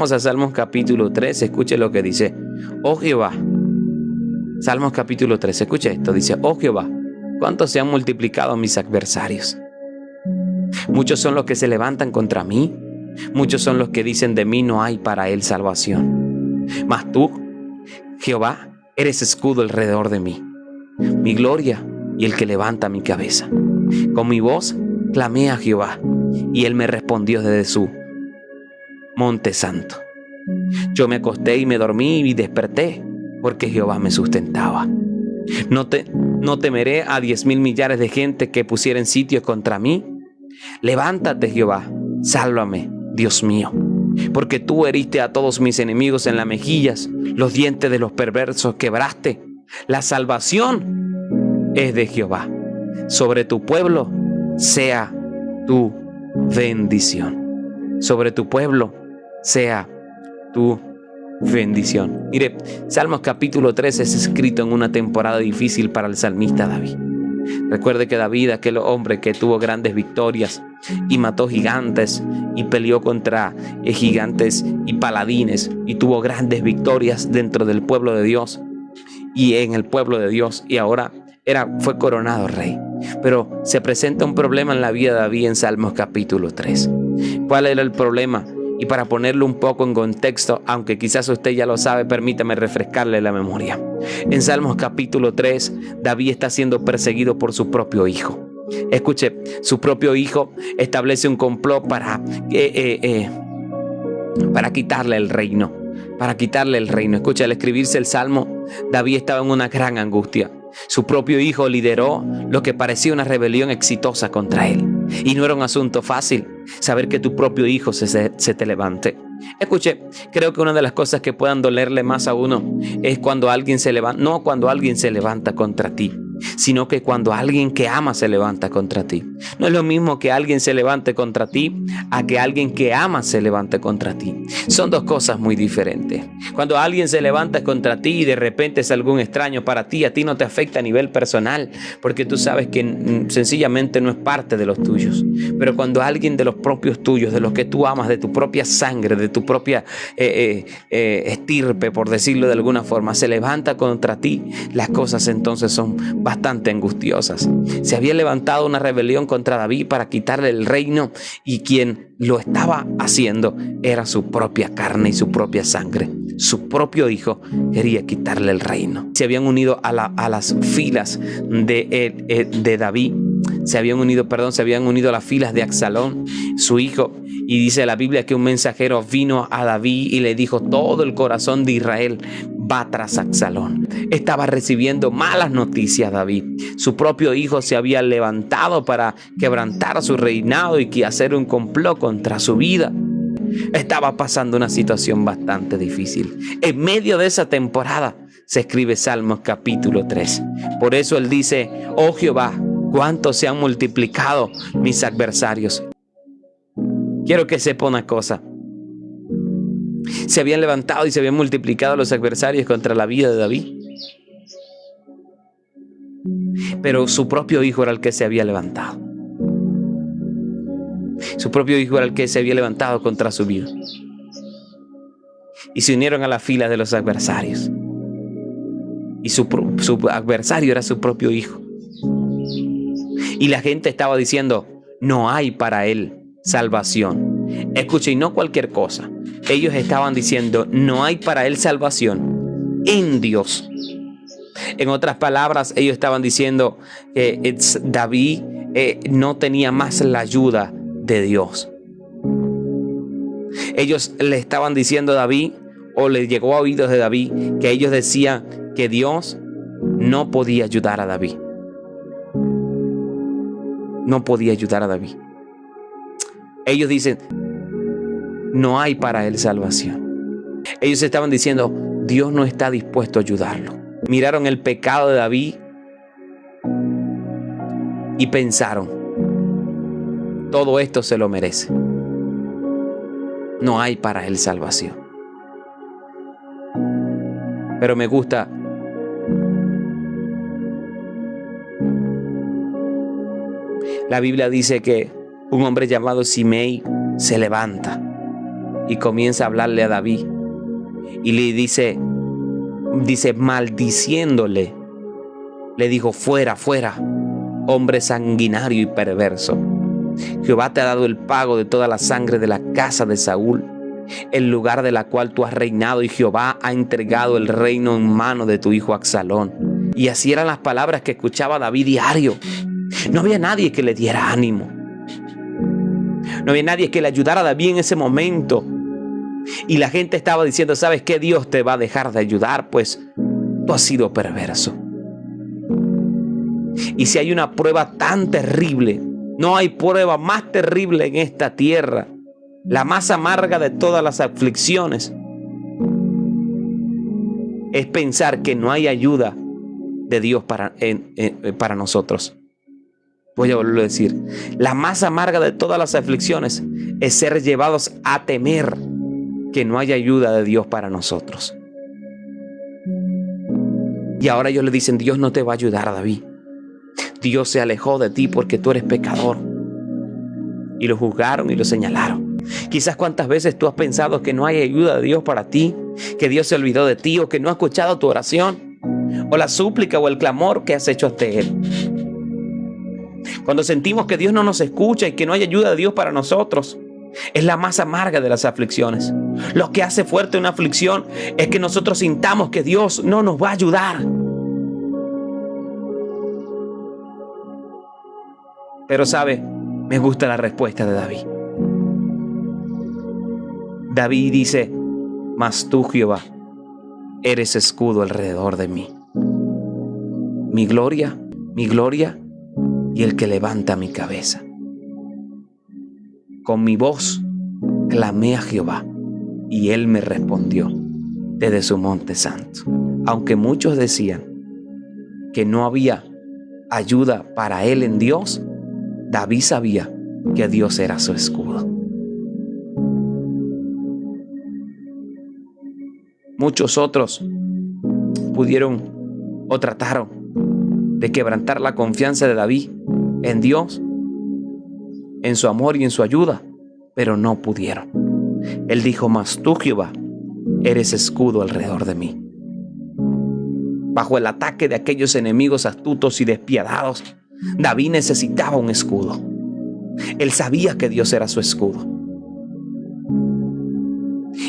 Vamos a Salmos capítulo 3, escuche lo que dice. Oh Jehová, Salmos capítulo 3, escuche esto, dice: oh Jehová, ¿cuánto se han multiplicado mis adversarios? Muchos son los que se levantan contra mí, muchos son los que dicen de mí no hay para él salvación. Mas tú, Jehová, eres escudo alrededor de mí, mi gloria y el que levanta mi cabeza. Con mi voz clamé a Jehová, y él me respondió desde su monte santo. Yo me acosté y me dormí y desperté, porque Jehová me sustentaba. No temeré a 10,000 millares de gente que pusieren sitios contra mí. Levántate, Jehová, sálvame, Dios mío, porque tú heriste a todos mis enemigos en las mejillas, los dientes de los perversos quebraste. La salvación es de Jehová. Sobre tu pueblo sea tu bendición. Sobre tu pueblo sea tu bendición. Mire, Salmos capítulo 3 es escrito en una temporada difícil para el salmista David. Recuerde que David, aquel hombre que tuvo grandes victorias y mató gigantes y peleó contra gigantes y paladines y tuvo grandes victorias dentro del pueblo de Dios y en el pueblo de Dios, y ahora fue coronado rey. Pero se presenta un problema en la vida de David en Salmos capítulo 3. ¿Cuál era el problema? Y para ponerlo un poco en contexto, aunque quizás usted ya lo sabe, permítame refrescarle la memoria. En Salmos capítulo 3, David está siendo perseguido por su propio hijo. Escuche, su propio hijo establece un complot para quitarle el reino. Escucha, al escribirse el Salmo, David estaba en una gran angustia. Su propio hijo lideró lo que parecía una rebelión exitosa contra él. Y no era un asunto fácil saber que tu propio hijo se te levante. Escuche, creo que una de las cosas que puedan dolerle más a uno es cuando alguien se levanta, no cuando alguien se levanta contra ti, sino que cuando alguien que ama se levanta contra ti. No es lo mismo que alguien se levante contra ti a que alguien que ama se levante contra ti. Son dos cosas muy diferentes. Cuando alguien se levanta contra ti y de repente es algún extraño para ti, a ti no te afecta a nivel personal, porque tú sabes que sencillamente no es parte de los tuyos. Pero cuando alguien de los propios tuyos, de los que tú amas, de tu propia sangre, de tu propia estirpe, por decirlo de alguna forma, se levanta contra ti, las cosas entonces son bastante angustiosas. Se había levantado una rebelión contra David para quitarle el reino, y quien lo estaba haciendo era su propia carne y su propia sangre. Su propio hijo quería quitarle el reino. Se habían unido a las filas de David. Se habían unido a las filas de Absalón, su hijo. Y dice la Biblia que un mensajero vino a David y le dijo: todo el corazón de Israel va tras Absalón. Estaba recibiendo malas noticias David. Su propio hijo se había levantado para quebrantar su reinado y hacer un complot contra su vida. Estaba pasando una situación bastante difícil. En medio de esa temporada se escribe Salmos capítulo 3. Por eso él dice: oh Jehová, cuánto se han multiplicado mis adversarios. Quiero que sepa una cosa. Se habían levantado y se habían multiplicado los adversarios contra la vida de David. Pero su propio hijo era el que se había levantado. Su propio hijo era el que se había levantado contra su vida. Y se unieron a la fila de los adversarios. Y su adversario era su propio hijo. Y la gente estaba diciendo: no hay para él salvación. Escuche, y no cualquier cosa. Ellos estaban diciendo: no hay para él salvación en Dios. En otras palabras, ellos estaban diciendo que David no tenía más la ayuda de Dios. Ellos le estaban diciendo a David, o le llegó a oídos de David, que ellos decían que Dios no podía ayudar a David. No podía ayudar a David. Ellos dicen: no hay para él salvación. Ellos estaban diciendo: Dios no está dispuesto a ayudarlo. Miraron el pecado de David y pensaron: todo esto se lo merece. No hay para él salvación. Pero me gusta la Biblia dice que un hombre llamado Simei se levanta y comienza a hablarle a David y le dice maldiciéndole, le dijo: fuera, fuera, hombre sanguinario y perverso. Jehová te ha dado el pago de toda la sangre de la casa de Saúl, el lugar de la cual tú has reinado, y Jehová ha entregado el reino en mano de tu hijo Absalón. Y así eran las palabras que escuchaba David diario. No había nadie que le diera ánimo. No había nadie que le ayudara a David en ese momento. Y la gente estaba diciendo: ¿sabes qué? Dios te va a dejar de ayudar, pues tú has sido perverso. Y si hay una prueba tan terrible, no hay prueba más terrible en esta tierra, la más amarga de todas las aflicciones, es pensar que no hay ayuda de Dios para nosotros. Voy a volverlo a decir: la más amarga de todas las aflicciones es ser llevados a temer que no hay ayuda de Dios para nosotros. Y ahora ellos le dicen: Dios no te va a ayudar, David. Dios se alejó de ti porque tú eres pecador. Y lo juzgaron y lo señalaron. Quizás cuántas veces tú has pensado que no hay ayuda de Dios para ti, que Dios se olvidó de ti, o que no ha escuchado tu oración, o la súplica o el clamor que has hecho ante Él. Cuando sentimos que Dios no nos escucha y que no hay ayuda de Dios para nosotros, es la más amarga de las aflicciones. Lo que hace fuerte una aflicción es que nosotros sintamos que Dios no nos va a ayudar. Pero sabe, me gusta la respuesta de David. David dice: mas tú, Jehová, eres escudo alrededor de mí. Mi gloria y el que levanta mi cabeza. Con mi voz clamé a Jehová, y él me respondió desde su monte santo. Aunque muchos decían que no había ayuda para él en Dios, David sabía que Dios era su escudo. Muchos otros pudieron o trataron de quebrantar la confianza de David en Dios, en su amor y en su ayuda, pero no pudieron. Él dijo: mas tú, Jehová, eres escudo alrededor de mí. Bajo el ataque de aquellos enemigos astutos y despiadados, David necesitaba un escudo. Él sabía que Dios era su escudo.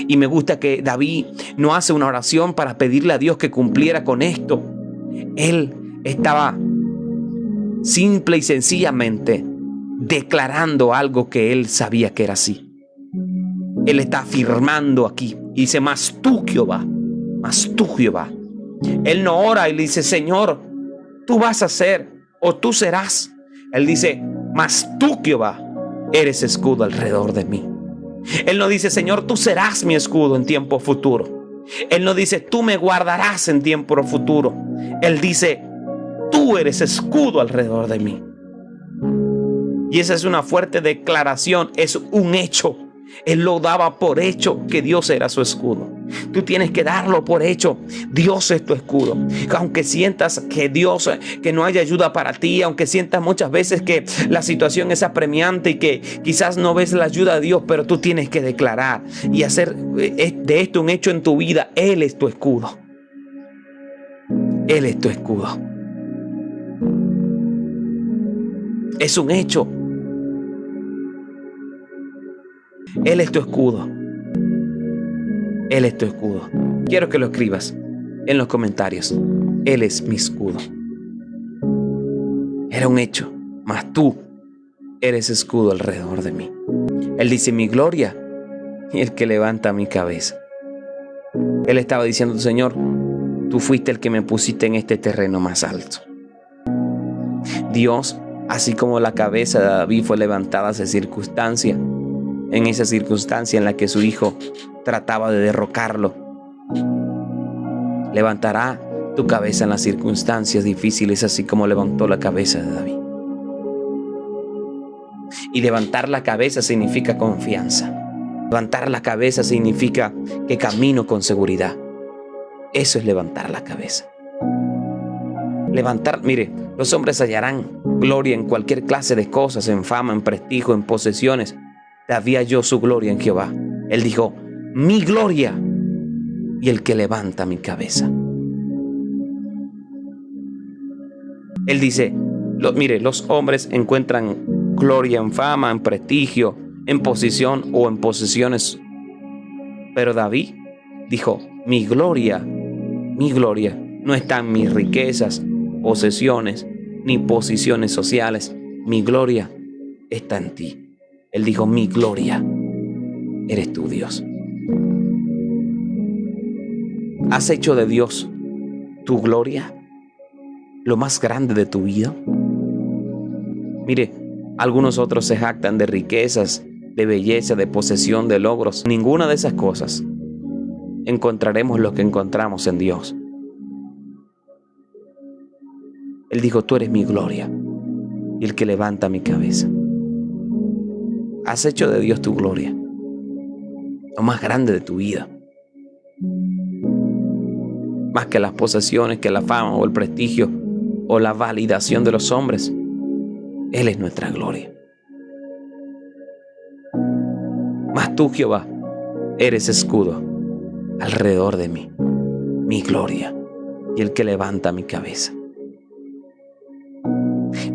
Y me gusta que David no hace una oración para pedirle a Dios que cumpliera con esto. Él estaba simple y sencillamente declarando algo que él sabía que era así. Él está afirmando aquí y dice: mas tú, Jehová, mas tú, Jehová. Él no ora y le dice: Señor, tú vas a hacer o tú serás. Él dice: mas tú, Jehová, eres escudo alrededor de mí. Él no dice: Señor, tú serás mi escudo en tiempo futuro. Él no dice: tú me guardarás en tiempo futuro. Él dice: tú eres escudo alrededor de mí. Y esa es una fuerte declaración, es un hecho. Él lo daba por hecho que Dios era su escudo. Tú tienes que darlo por hecho. Dios es tu escudo. Aunque sientas que no hay ayuda para ti, aunque sientas muchas veces que la situación es apremiante y que quizás no ves la ayuda de Dios, pero tú tienes que declarar y hacer de esto un hecho en tu vida. Él es tu escudo. Él es tu escudo. Es un hecho. Él es tu escudo. Él es tu escudo. Quiero que lo escribas en los comentarios. Él es mi escudo. Era un hecho, mas tú eres escudo alrededor de mí. Él dice: mi gloria y el que levanta mi cabeza. Él estaba diciendo: Señor, tú fuiste el que me pusiste en este terreno más alto. Dios, así como la cabeza de David fue levantada a esa circunstancia, en esa circunstancia en la que su hijo trataba de derrocarlo, levantará tu cabeza en las circunstancias difíciles, así como levantó la cabeza de David. Y levantar la cabeza significa confianza. Levantar la cabeza significa que camino con seguridad. Eso es levantar la cabeza. Mire, los hombres hallarán gloria en cualquier clase de cosas, en fama, en prestigio, en posesiones. David halló su gloria en Jehová, Él dijo, mi gloria y el que levanta mi cabeza. Él dice, mire, los hombres encuentran gloria en fama, en prestigio, en posición o en posesiones. Pero David dijo, mi gloria no está en mis riquezas, posesiones, ni posiciones sociales. Mi gloria está en ti. Él dijo, mi gloria eres tú, Dios. ¿Has hecho de Dios tu gloria lo más grande de tu vida? Mire, algunos otros se jactan de riquezas, de belleza, de posesión, de logros. Ninguna de esas cosas encontraremos lo que encontramos en Dios. Él dijo, tú eres mi gloria y el que levanta mi cabeza. Has hecho de Dios tu gloria, lo más grande de tu vida. Más que las posesiones, que la fama o el prestigio o la validación de los hombres. Él es nuestra gloria. Mas tú, Jehová, eres escudo alrededor de mí, mi gloria y el que levanta mi cabeza.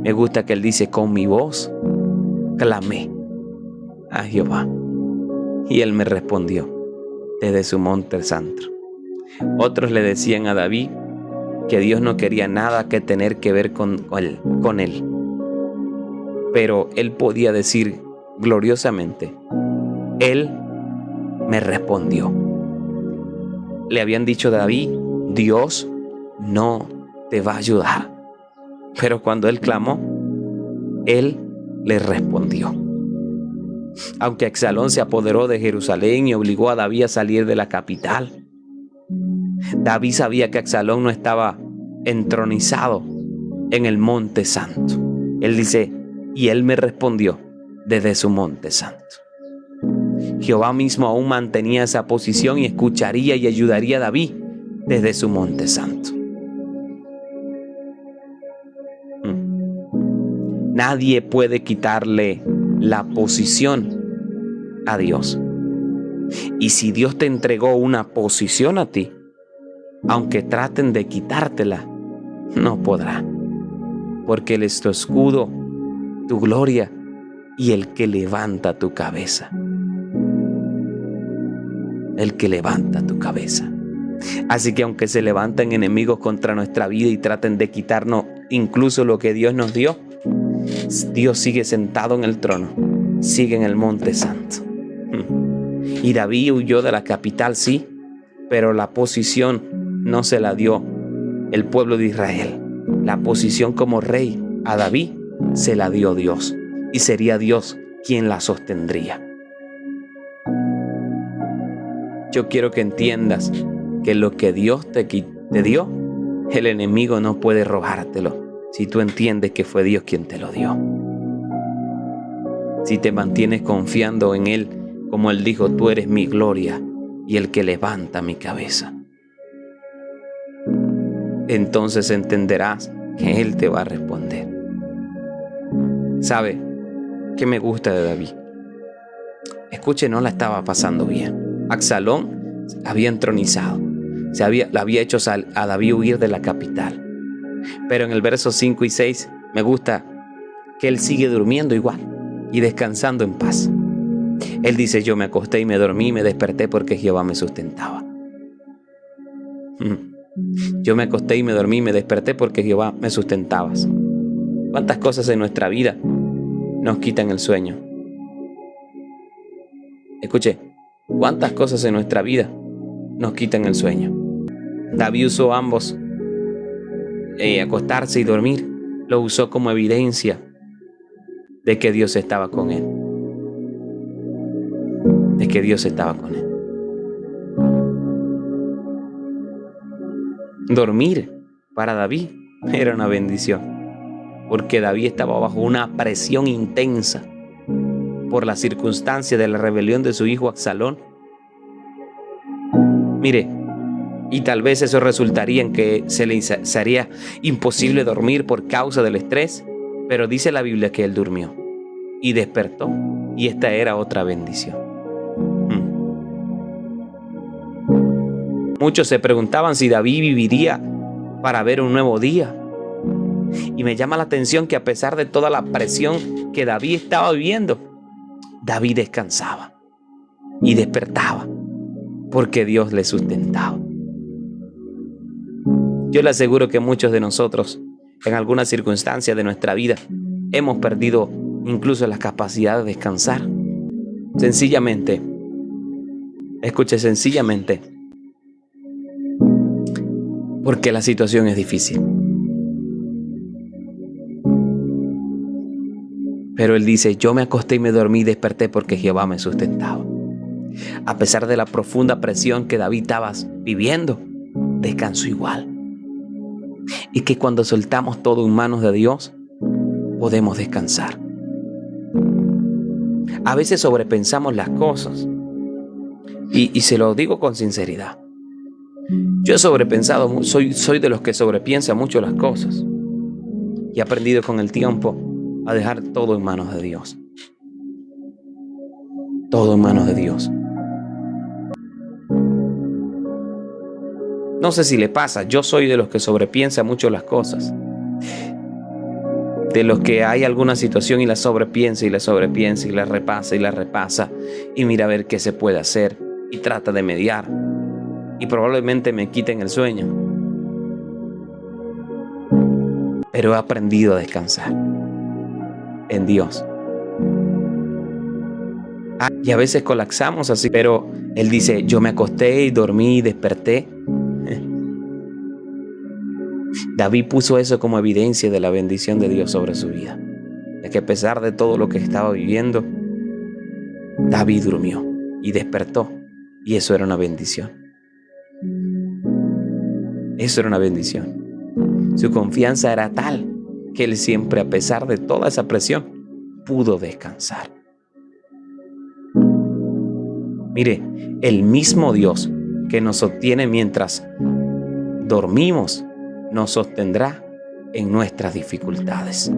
Me gusta que él dice, con mi voz clamé a Jehová y él me respondió desde su monte santo. Otros le decían a David que Dios no quería nada que tener que ver con él. Pero él podía decir gloriosamente, él me respondió. Le habían dicho a David, Dios no te va a ayudar. Pero cuando él clamó, él le respondió. Aunque Absalón se apoderó de Jerusalén y obligó a David a salir de la capital, David sabía que Absalón no estaba entronizado en el monte santo. Él dice, y él me respondió desde su monte santo. Jehová mismo aún mantenía esa posición y escucharía y ayudaría a David desde su monte santo. Nadie puede quitarle la posición a Dios. Y si Dios te entregó una posición a ti, aunque traten de quitártela, no podrá. Porque Él es tu escudo, tu gloria y el que levanta tu cabeza. El que levanta tu cabeza. Así que aunque se levanten enemigos contra nuestra vida y traten de quitarnos incluso lo que Dios nos dio, Dios sigue sentado en el trono, sigue en el monte santo. Y David huyó de la capital, sí, pero la posición no se la dio el pueblo de Israel. La posición como rey a David se la dio Dios, y sería Dios quien la sostendría. Yo quiero que entiendas que lo que Dios te dio, el enemigo no puede robártelo si tú entiendes que fue Dios quien te lo dio. Si te mantienes confiando en Él, como Él dijo, tú eres mi gloria y el que levanta mi cabeza. Entonces entenderás que Él te va a responder. ¿Sabe qué me gusta de David? Escuche, no la estaba pasando bien. Absalón había entronizado, le había hecho a David huir de la capital. Pero en el verso 5 y 6 me gusta que él sigue durmiendo igual y descansando en paz. Él dice, yo me acosté y me dormí y me desperté porque Jehová me sustentaba. Yo me acosté y me dormí y me desperté porque Jehová me sustentaba. ¿Cuántas cosas en nuestra vida nos quitan el sueño? Escuche, ¿cuántas cosas en nuestra vida nos quitan el sueño? David usó ambos, acostarse y dormir, lo usó como evidencia de que Dios estaba con él. De que Dios estaba con él. Dormir para David era una bendición, porque David estaba bajo una presión intensa por la circunstancia de la rebelión de su hijo Absalón. Mire, y tal vez eso resultaría en que se le sería imposible dormir por causa del estrés, pero dice la Biblia que él durmió y despertó, y esta era otra bendición. Muchos se preguntaban si David viviría para ver un nuevo día. Y me llama la atención que a pesar de toda la presión que David estaba viviendo, David descansaba y despertaba porque Dios le sustentaba. Yo le aseguro que muchos de nosotros, en algunas circunstancias de nuestra vida, hemos perdido incluso la capacidad de descansar. Sencillamente, escuche, sencillamente, porque la situación es difícil. Pero él dice, yo me acosté y me dormí y desperté porque Jehová me sustentaba. A pesar de la profunda presión que David estaba viviendo, descansó igual. Y que cuando soltamos todo en manos de Dios, podemos descansar. A veces sobrepensamos las cosas. Y se lo digo con sinceridad. Yo he sobrepensado, soy de los que sobrepiensa mucho las cosas. Y he aprendido con el tiempo a dejar todo en manos de Dios. Todo en manos de Dios. No sé si le pasa, yo soy de los que sobrepiensa mucho las cosas. De los que hay alguna situación y la sobrepiensa y la sobrepiensa y la repasa y la repasa y mira a ver qué se puede hacer y trata de mediar y probablemente me quiten el sueño. Pero he aprendido a descansar en Dios. Y a veces colapsamos así, pero Él dice, yo me acosté y dormí y desperté. David puso eso como evidencia de la bendición de Dios sobre su vida. De que a pesar de todo lo que estaba viviendo, David durmió y despertó. Y eso era una bendición. Eso era una bendición. Su confianza era tal que él siempre, a pesar de toda esa presión, pudo descansar. Mire, el mismo Dios que nos sostiene mientras dormimos, nos sostendrá en nuestras dificultades.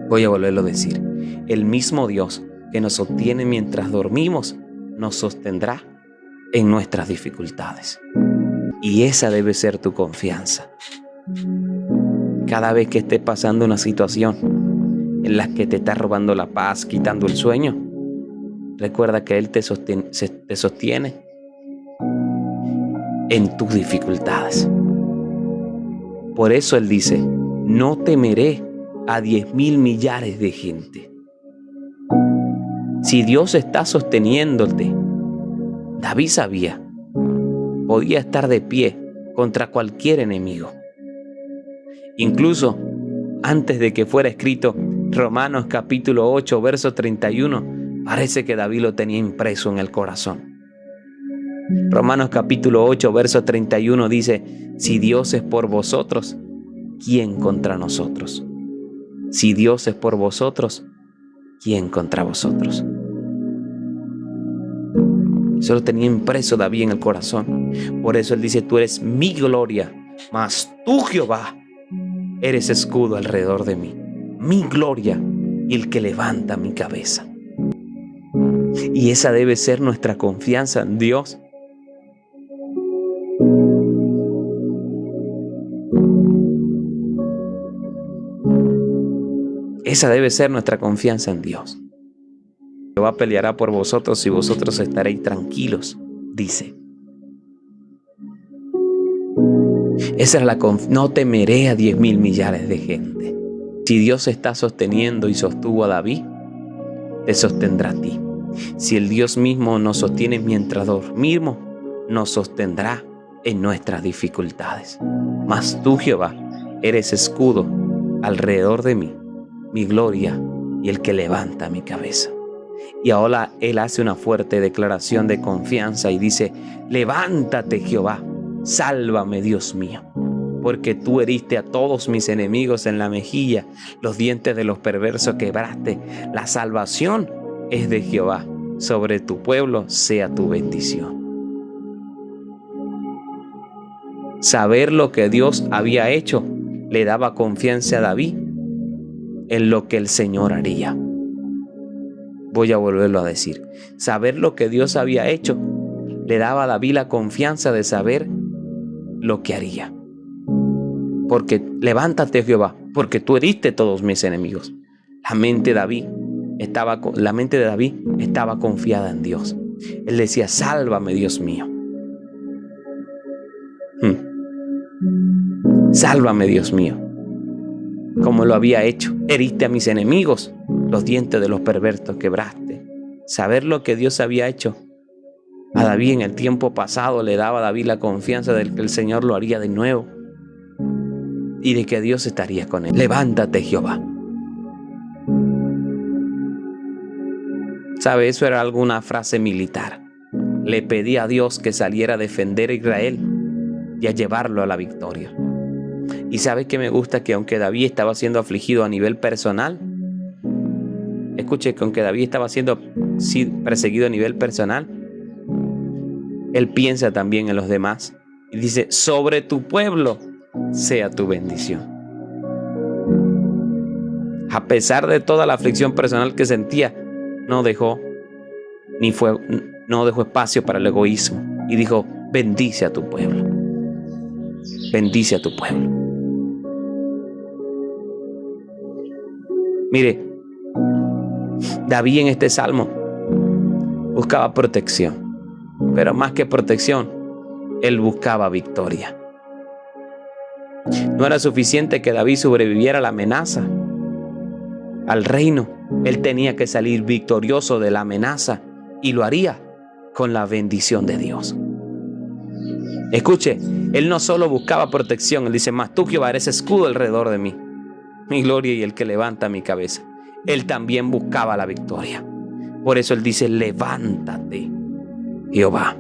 Voy a volverlo a decir. El mismo Dios que nos sostiene mientras dormimos, nos sostendrá en nuestras dificultades. Y esa debe ser tu confianza. Cada vez que estés pasando una situación en la que te está robando la paz, quitando el sueño, recuerda que Él te sostiene en tus dificultades. Por eso Él dice, no temeré a 10,000 millares de gente. Si Dios está sosteniéndote, David sabía, podía estar de pie contra cualquier enemigo. Incluso antes de que fuera escrito Romanos capítulo 8, verso 31, parece que David lo tenía impreso en el corazón. Romanos capítulo 8, verso 31 dice, si Dios es por vosotros, ¿quién contra nosotros? Si Dios es por vosotros, ¿quién contra vosotros? Eso lo tenía impreso David en el corazón. Por eso él dice, tú eres mi gloria, mas tú, Jehová, eres escudo alrededor de mí. Mi gloria y el que levanta mi cabeza. Y esa debe ser nuestra confianza en Dios. Esa debe ser nuestra confianza en Dios. Jehová peleará por vosotros y vosotros estaréis tranquilos, dice. Esa es la confianza. No temeré a 10,000 millares de gente. Si Dios está sosteniendo y sostuvo a David, te sostendrá a ti. Si el Dios mismo nos sostiene mientras dormimos, nos sostendrá en nuestras dificultades. Mas tú, Jehová, eres escudo alrededor de mí, mi gloria y el que levanta mi cabeza. Y ahora él hace una fuerte declaración de confianza y dice, levántate, Jehová, sálvame, Dios mío, porque tú heriste a todos mis enemigos en la mejilla, los dientes de los perversos quebraste. La salvación es de Jehová, sobre tu pueblo sea tu bendición. Saber lo que Dios había hecho le daba confianza a David en lo que el Señor haría. Voy a volverlo a decir. Saber lo que Dios había hecho le daba a David la confianza de saber lo que haría. Porque levántate, Jehová, porque tú heriste todos mis enemigos. La mente de David estaba confiada en Dios. Él decía: sálvame, Dios mío. Sálvame, Dios mío. Como lo había hecho, heriste a mis enemigos, los dientes de los perversos quebraste. Saber lo que Dios había hecho a David en el tiempo pasado le daba a David la confianza de que el Señor lo haría de nuevo y de que Dios estaría con él. Levántate, Jehová. ¿Sabe? Eso era alguna frase militar. Le pedí a Dios que saliera a defender a Israel y a llevarlo a la victoria. Y ¿sabe qué me gusta? Que aunque David estaba siendo afligido a nivel personal, escuche, que aunque David estaba siendo perseguido a nivel personal, él piensa también en los demás y dice: sobre tu pueblo sea tu bendición. A pesar de toda la aflicción personal que sentía, no dejó espacio para el egoísmo y dijo: bendice a tu pueblo. Bendice a tu pueblo. Mire, David en este salmo buscaba protección, pero más que protección, él buscaba victoria. No era suficiente que David sobreviviera a la amenaza, al reino. Él tenía que salir victorioso de la amenaza y lo haría con la bendición de Dios. Escuche, él no solo buscaba protección, él dice: mas tú, Jehová, eres escudo alrededor de mí, mi gloria y el que levanta mi cabeza. Él también buscaba la victoria. Por eso él dice: levántate, Jehová.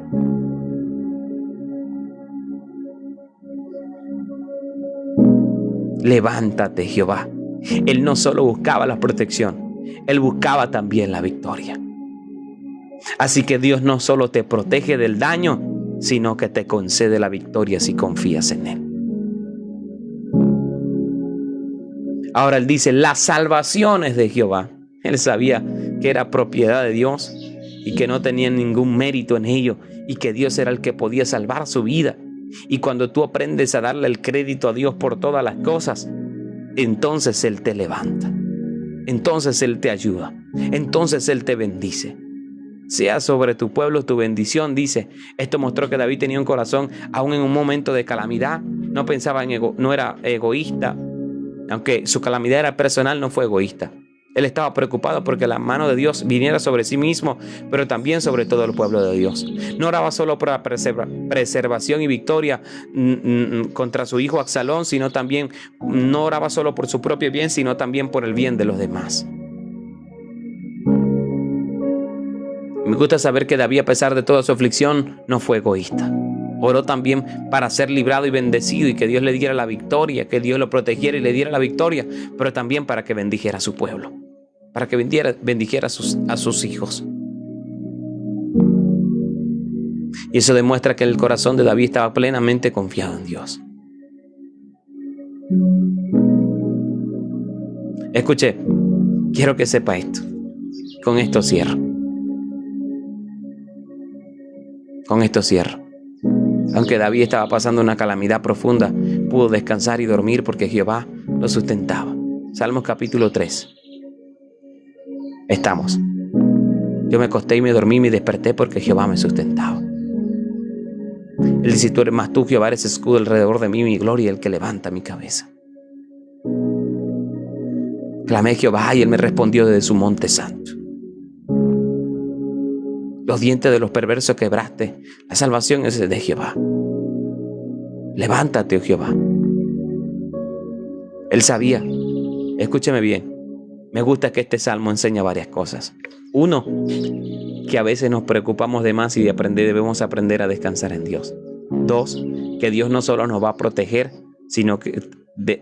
Levántate, Jehová. Él no solo buscaba la protección, él buscaba también la victoria. Así que Dios no solo te protege del daño, sino que te concede la victoria si confías en él. Ahora él dice: las salvaciones de Jehová. Él sabía que era propiedad de Dios y que no tenía ningún mérito en ello y que Dios era el que podía salvar su vida. Y cuando tú aprendes a darle el crédito a Dios por todas las cosas, entonces Él te levanta, entonces Él te ayuda, entonces Él te bendice. Sea sobre tu pueblo tu bendición, dice. Esto mostró que David tenía un corazón, aún en un momento de calamidad, no pensaba no era egoísta. Aunque su calamidad era personal, no fue egoísta. Él estaba preocupado porque la mano de Dios viniera sobre sí mismo, pero también sobre todo el pueblo de Dios. No oraba solo por la preservación y victoria contra su hijo Absalón, sino también no oraba solo por su propio bien, sino también por el bien de los demás. Me gusta saber que David, a pesar de toda su aflicción, no fue egoísta. Oró también para ser librado y bendecido y que Dios le diera la victoria, que Dios lo protegiera y le diera la victoria, pero también para que bendijera a su pueblo, para que bendijera a sus hijos. Y eso demuestra que el corazón de David estaba plenamente confiado en Dios. Escuche, quiero que sepa esto. Con esto cierro. Aunque David estaba pasando una calamidad profunda, pudo descansar y dormir porque Jehová lo sustentaba. Salmos capítulo 3. Estamos. Yo me acosté y me dormí y me desperté porque Jehová me sustentaba. Él dice: tú eres más, tú, Jehová, eres escudo alrededor de mí, mi gloria, el que levanta mi cabeza. Clamé a Jehová y él me respondió desde su monte santo. Los dientes de los perversos quebraste. La salvación es de Jehová. Levántate, oh Jehová. Él sabía. Escúcheme bien. Me gusta que este salmo enseña varias cosas. Uno, que a veces nos preocupamos de más y debemos aprender a descansar en Dios. Dos, que Dios no solo nos va a proteger, sino que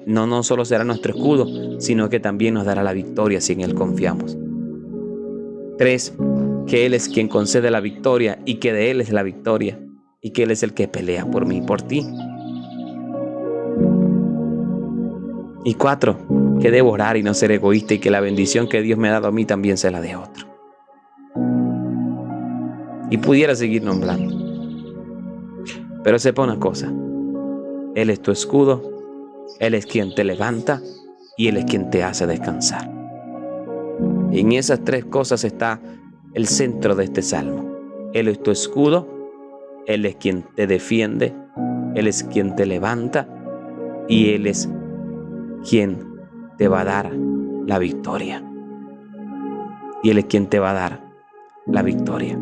no solo será nuestro escudo, sino que también nos dará la victoria si en Él confiamos. Tres, que Él es quien concede la victoria y que de Él es la victoria y que Él es el que pelea por mí y por ti. Y cuatro, que debo orar y no ser egoísta y que la bendición que Dios me ha dado a mí también se la dé a otro. Y pudiera seguir nombrando. Pero sepa una cosa, Él es tu escudo, Él es quien te levanta y Él es quien te hace descansar. Y en esas tres cosas está el centro de este salmo. Él es tu escudo, Él es quien te defiende, Él es quien te levanta y Él es quien te va a dar la victoria. Y Él es quien te va a dar la victoria.